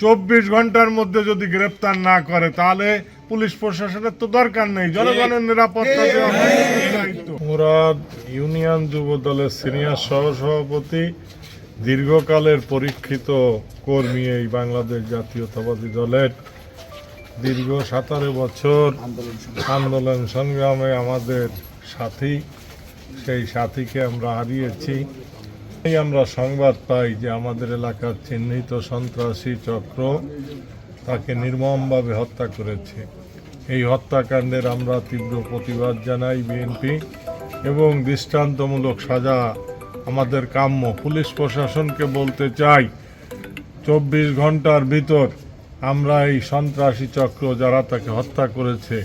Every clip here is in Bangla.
24 ঘন্টার মধ্যে যদি গ্রেফতার না করে তাহলে পুলিশ প্রশাসনের তো দরকার নেই, জনগণের নিরাপত্তা দেওয়া দায়িত্ব। মুরাদ ইউনিয়ন যুব দলের সিনিয়র সহসভাপতি, দীর্ঘকালের পরীক্ষিত কর্মী এই বাংলাদেশ জাতীয়তাবাদী দলের। দীর্ঘ 17 বছর আন্দোলন সংগ্রামে আমাদের সাথী, সেই সাথীকে আমরা হারিয়েছি। আমরা সংবাদ পাই যে আমাদের এলাকার চিহ্নিত সন্ত্রাসী চক্র তাকে নির্মমভাবে হত্যা করেছে। এই হত্যাকাণ্ডের আমরা তীব্র প্রতিবাদ জানাই বিএনপি, এবং দৃষ্টান্তমূলক সাজা আমাদের কাম্য। পুলিশ প্রশাসনকে বলতে চাই, 24 ঘন্টার ভিতর আমরা এই সন্ত্রাসী চক্র যারা তাকে হত্যা করেছে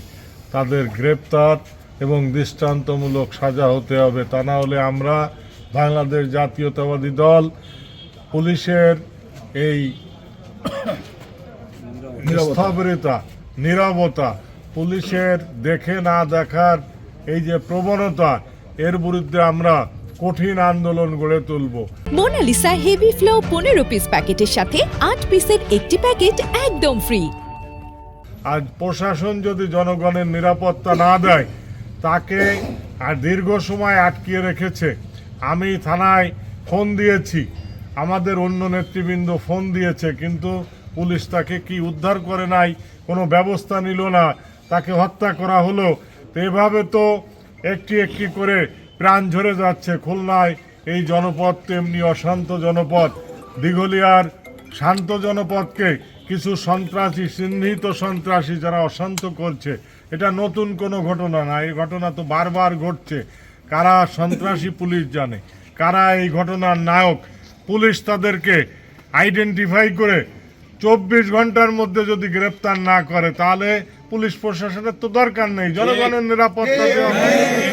তাদের গ্রেপ্তার এবং দৃষ্টান্তমূলক সাজা হতে হবে। তা না হলে আমরা বাংলাদেশ জাতীয়তাবাদী দল পুলিশের এই স্থবিরতা, নীরবতা, পুলিশের দেখে না দেখার এই যে প্রবণতা, এর বিরুদ্ধে আমরা কঠিন আন্দোলন গড়ে তুলব। মোনালিসা হেভি ফ্লো 15 পিস প্যাকেটের সাথে 8 পিসের একটি প্যাকেট একদম ফ্রি। আজ প্রশাসন যদি জনগণের নিরাপত্তা না দেয়, তাকে আর দীর্ঘ সময় আটকিয়ে রেখেছে। আমি থানায় ফোন দিয়েছি, আমাদের অন্য নেতৃবৃন্দ ফোন দিয়েছে, কিন্তু পুলিশ তাকে কি উদ্ধার করে নাই, কোনো ব্যবস্থা নিল না, তাকে হত্যা করা হলো। তো এভাবে তো একটি একটি করে প্রাণ ঝরে যাচ্ছে। খুলনায় এই জনপদ তেমনি অশান্ত জনপদ, দিঘলিয়ার শান্ত জনপদকে কিছু সন্ত্রাসী, চিহ্নিত সন্ত্রাসী যারা অশান্ত করছে, এটা নতুন কোনো ঘটনা না। এই ঘটনা তো বারবার ঘটছে। কারা সন্ত্রাসী পুলিশ জানে, কারা এই ঘটনার নায়ক পুলিশ তাদেরকে আইডেন্টিফাই করে 24 ঘন্টার মধ্যে যদি গ্রেফতার না করে তাহলে পুলিশ প্রশাসনের তো দরকার নেই, জনগণের নিরাপত্তা দেওয়া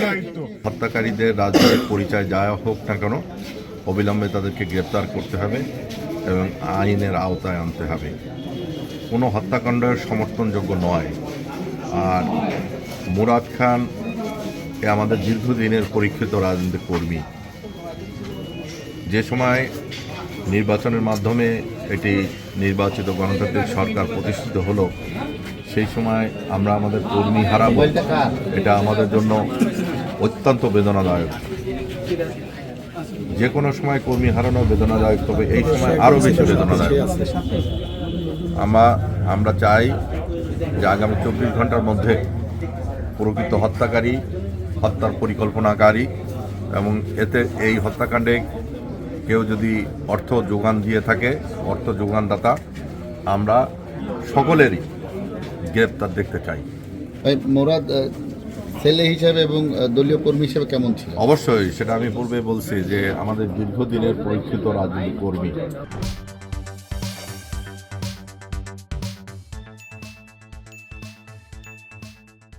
দায়িত্ব। হত্যাকারীদের রাজনৈতিক পরিচয় যাই হোক না কেন, অবিলম্বে তাদেরকে গ্রেপ্তার করতে হবে এবং আইনের আওতায় আনতে হবে। কোনো হত্যাকাণ্ডের সমর্থনযোগ্য নয়। আর মুরাদ খান আমাদের দীর্ঘদিনের পরীক্ষিত রাজনৈতিক কর্মী। যে সময় নির্বাচনের মাধ্যমে এটি নির্বাচিত গণতান্ত্রিক সরকার প্রতিষ্ঠিত হলো, সেই সময় আমরা আমাদের কর্মী হারাবো, এটা আমাদের জন্য অত্যন্ত বেদনাদায়ক। যে কোনো সময় কর্মী হারানো বেদনাদায়ক, তবে এই সময় আরও বেশি বেদনাদায়ক। আমরা চাই যে আগামী 24 ঘন্টার মধ্যে প্রকৃত হত্যাকারী, হত্যার পরিকল্পনাকারী এবং এতে এই হত্যাকাণ্ডে কেউ যদি অর্থ যোগান দিয়ে থাকে, অর্থ যোগানদাতা, আমরা সকলেরই গ্রেপ্তার দেখতে চাই। মুরাদ ছেলে হিসাবে এবং দলীয় কর্মী হিসেবে কেমন ছিল? অবশ্যই, সেটা আমি পূর্বে বলছি যে আমাদের দীর্ঘদিনের পরীক্ষিত রাজনৈতিক কর্মী।